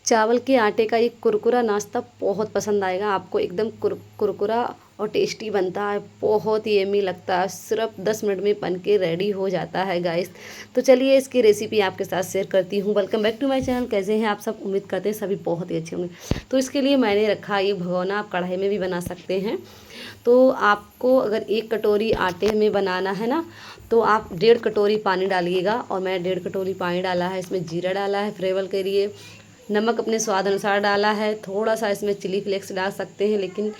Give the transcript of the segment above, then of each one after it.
चावल के आटे का ये कुरकुरा नाश्ता बहुत पसंद आएगा आपको। एकदम कुरकुरा और टेस्टी बनता है, बहुत ही यम्मी लगता है। सिर्फ 10 मिनट में बन के रेडी हो जाता है गाइस। तो चलिए इसकी रेसिपी आपके साथ शेयर करती हूँ। Welcome back to my channel. कैसे हैं आप सब? उम्मीद करते हैं सभी बहुत ही अच्छे होंगे। तो इसके लिए मैंने रखा ये भगोना, आप कढ़ाई में भी बना सकते हैं। तो आपको अगर 1 कटोरी आटे में बनाना है ना, तो आप 1.5 कटोरी पानी डालिएगा। और मैं 1.5 कटोरी पानी डाला है। इसमें जीरा डाला है फ्लेवर के लिए, नमक अपने स्वाद अनुसार डाला है, थोड़ा सा इसमें चिली फ्लेक्स डाल सकते हैं, लेकिन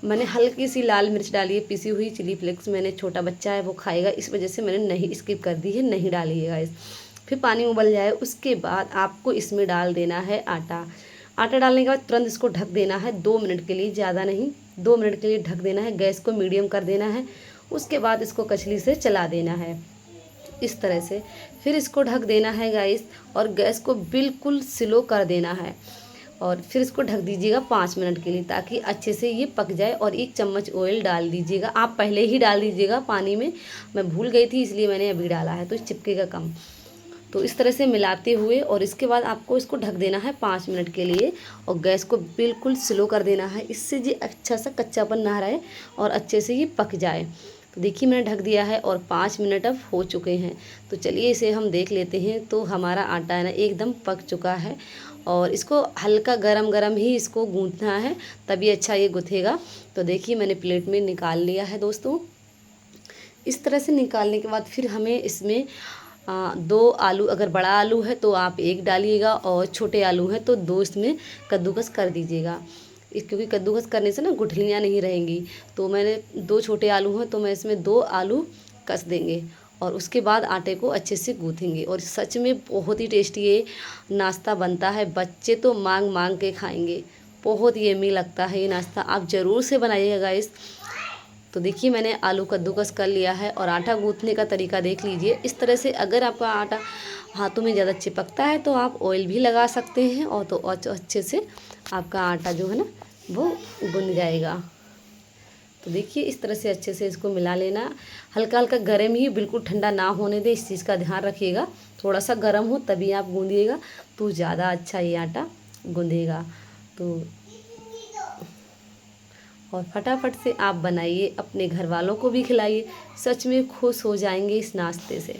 मैंने हल्की सी लाल मिर्च डाली है, पिसी हुई चिली फ्लेक्स। मैंने छोटा बच्चा है वो खाएगा, इस वजह से मैंने नहीं स्किप कर दी है, नहीं डालिएगा इस। फिर पानी उबल जाए उसके बाद आपको इसमें डाल देना है आटा। आटा डालने के बाद तुरंत इसको ढक देना है 2 मिनट के लिए, ज़्यादा नहीं, 2 मिनट के लिए ढक देना है। गैस को मीडियम कर देना है। उसके बाद इसको कचली से चला देना है इस तरह से। फिर इसको ढक देना है गाइस, और गैस को बिल्कुल स्लो कर देना है। और फिर इसको ढक दीजिएगा 5 मिनट के लिए, ताकि अच्छे से ये पक जाए। और 1 चम्मच ऑयल डाल दीजिएगा, आप पहले ही डाल दीजिएगा पानी में, मैं भूल गई थी इसलिए मैंने अभी डाला है, तो चिपकेगा कम। तो इस तरह से मिलाते हुए, और इसके बाद आपको इसको ढक देना है 5 मिनट के लिए, और गैस को बिल्कुल स्लो कर देना है। इससे ये अच्छा सा कच्चापन ना रहे और अच्छे से ये पक जाए। तो देखिए मैंने ढक दिया है और 5 मिनट अब हो चुके हैं। तो चलिए इसे हम देख लेते हैं। तो हमारा आटा है ना एकदम पक चुका है, और इसको हल्का गरम गरम ही इसको गूंथना है, तभी अच्छा ये गुथेगा। तो देखिए मैंने प्लेट में निकाल लिया है दोस्तों। इस तरह से निकालने के बाद फिर हमें इसमें 2 आलू, अगर बड़ा आलू है तो आप 1 डालिएगा, और छोटे आलू हैं तो 2 इसमें कद्दूकस कर दीजिएगा। क्योंकि कद्दूकस करने से ना गुठलियाँ नहीं रहेंगी। तो मैंने 2 छोटे आलू हैं तो मैं इसमें 2 आलू कस देंगे, और उसके बाद आटे को अच्छे से गूँथेंगे। और सच में बहुत ही टेस्टी ये नाश्ता बनता है, बच्चे तो मांग मांग के खाएंगे। बहुत ही यम्मी लगता है ये नाश्ता, आप ज़रूर से बनाइएगा गाइस। तो देखिए मैंने आलू कद्दूकस कर लिया है, और आटा गूँथने का तरीका देख लीजिए इस तरह से। अगर आपका आटा हाथों में ज़्यादा चिपकता है तो आप ऑयल भी लगा सकते हैं, और तो अच्छे से आपका आटा जो है ना वो गुन जाएगा। तो देखिए इस तरह से अच्छे से इसको मिला लेना। हल्का हल्का गर्म ही, बिल्कुल ठंडा ना होने दे, इस चीज़ का ध्यान रखिएगा। थोड़ा सा गर्म हो तभी आप गूँधिएगा, तो ज़्यादा अच्छा ये आटा गूँधेगा। तो और फटाफट से आप बनाइए, अपने घर वालों को भी खिलाइए, सच में खुश हो जाएंगे इस नाश्ते से।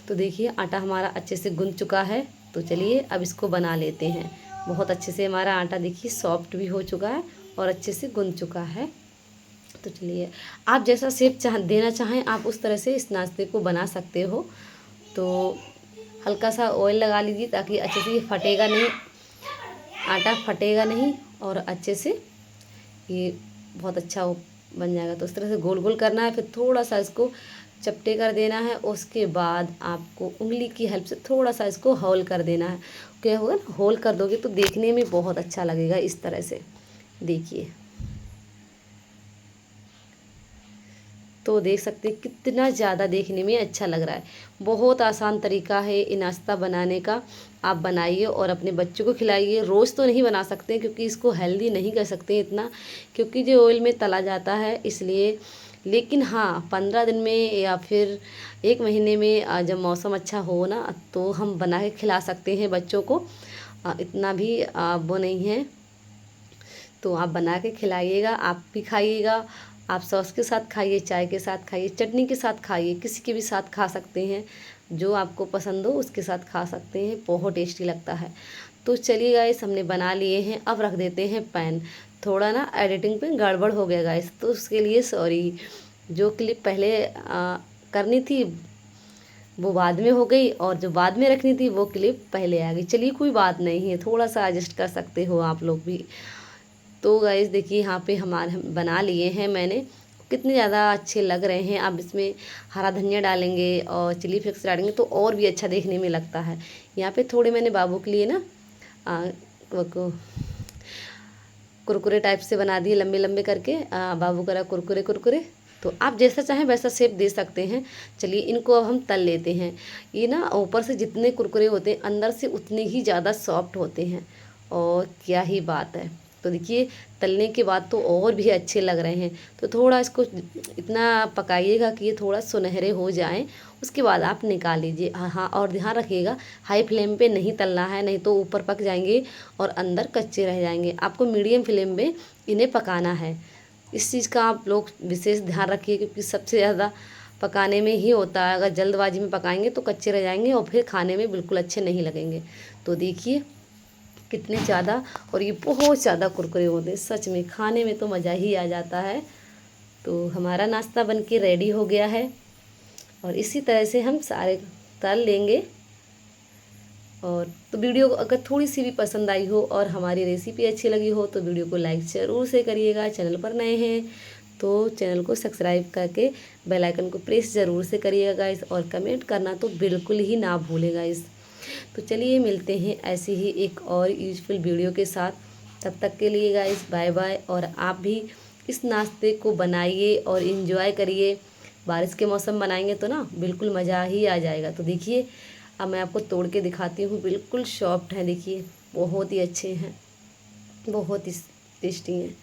तो देखिए आटा हमारा अच्छे से गूंथ चुका है। तो चलिए अब इसको बना लेते हैं। बहुत अच्छे से हमारा आटा देखिए सॉफ्ट भी हो चुका है और अच्छे से गूंथ चुका है। तो चलिए आप जैसा शेप देना चाहें आप उस तरह से इस नाश्ते को बना सकते हो। तो हल्का सा ऑयल लगा लीजिए, ताकि अच्छे से ये फटेगा नहीं, आटा फटेगा नहीं, और अच्छे से ये बहुत अच्छा बन जाएगा। तो इस तरह से गोल गोल करना है, फिर थोड़ा सा इसको चपटे कर देना है। उसके बाद आपको उंगली की हेल्प से थोड़ा सा इसको होल कर देना है। क्या होगा ना, होल कर दोगे तो देखने में बहुत अच्छा लगेगा इस तरह से। देखिए तो देख सकते हैं कितना ज़्यादा देखने में अच्छा लग रहा है। बहुत आसान तरीका है ये नाश्ता बनाने का, आप बनाइए और अपने बच्चों को खिलाइए। रोज़ तो नहीं बना सकते क्योंकि इसको हेल्दी नहीं कर सकते इतना, क्योंकि जो ऑयल में तला जाता है इसलिए। लेकिन हाँ 15 दिन में या फिर 1 महीने में जब मौसम अच्छा हो ना, तो हम बना के खिला सकते हैं बच्चों को। इतना भी वो नहीं है। तो आप बना के खिलाइएगा, आप भी खाइएगा। आप सॉस के साथ खाइए, चाय के साथ खाइए, चटनी के साथ खाइए, किसी के भी साथ खा सकते हैं, जो आपको पसंद हो उसके साथ खा सकते हैं, बहुत टेस्टी लगता है। तो चलिए गाइस हमने बना लिए हैं, अब रख देते हैं पैन। थोड़ा ना एडिटिंग पे गड़बड़ हो गया गाइस, तो उसके लिए सॉरी। जो क्लिप पहले करनी थी वो बाद में हो गई, और जो बाद में रखनी थी वो क्लिप पहले आ गई। चलिए कोई बात नहीं है, थोड़ा सा एडजस्ट कर सकते हो आप लोग भी। तो गाइस देखिए यहाँ पे हमारे बना लिए हैं मैंने, कितने ज़्यादा अच्छे लग रहे हैं। अब इसमें हरा धनिया डालेंगे और चिली फ्लेक्स डालेंगे तो और भी अच्छा देखने में लगता है। यहाँ पे थोड़े मैंने बाबू के लिए ना कुरकुरे टाइप से बना दिए, लंबे लंबे करके बाबू करा कुरकुरे कुरकुरे। तो आप जैसा चाहें वैसा शेप दे सकते हैं। चलिए इनको अब हम तल लेते हैं। ये ना ऊपर से जितने कुरकुरे होते हैं अंदर से उतने ही ज़्यादा सॉफ्ट होते हैं, और क्या ही बात है। तो देखिए तलने के बाद तो और भी अच्छे लग रहे हैं। तो थोड़ा इसको इतना पकाइएगा कि ये थोड़ा सुनहरे हो जाएं, उसके बाद आप निकाल लीजिए। हाँ हाँ, और ध्यान रखिएगा हाई फ्लेम पे नहीं तलना है, नहीं तो ऊपर पक जाएंगे और अंदर कच्चे रह जाएंगे। आपको मीडियम फ्लेम पे इन्हें पकाना है। इस चीज़ का आप लोग विशेष ध्यान रखिए, क्योंकि सबसे ज़्यादा पकाने में ही होता है। अगर जल्दबाजी में पकाएंगे तो कच्चे रह जाएंगे और फिर खाने में बिल्कुल अच्छे नहीं लगेंगे। तो देखिए कितने ज़्यादा, और ये बहुत ज़्यादा कुरकुरे होते हैं, सच में खाने में तो मज़ा ही आ जाता है। तो हमारा नाश्ता बनके रेडी हो गया है, और इसी तरह से हम सारे तल लेंगे। और तो वीडियो अगर थोड़ी सी भी पसंद आई हो और हमारी रेसिपी अच्छी लगी हो तो वीडियो को लाइक ज़रूर से करिएगा। चैनल पर नए हैं तो चैनल को सब्सक्राइब करके बेल आइकन को प्रेस ज़रूर से करिएगा गाइस, और कमेंट करना तो बिल्कुल ही ना भूलेगा गाइस। तो चलिए मिलते हैं ऐसे ही एक और यूजफुल वीडियो के साथ। तब तक के लिए गाइस बाय बाय। और आप भी इस नाश्ते को बनाइए और इन्जॉय करिए। बारिश के मौसम बनाएंगे तो ना बिल्कुल मज़ा ही आ जाएगा। तो देखिए अब मैं आपको तोड़ के दिखाती हूँ, बिल्कुल सॉफ्ट है, देखिए बहुत ही अच्छे हैं, बहुत ही टेस्टी हैं।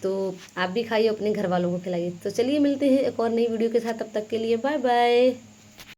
तो आप भी खाइए, अपने घर वालों को खिलाइए। तो चलिए मिलते हैं एक और नई वीडियो के साथ, तब तक के लिए बाय बाय।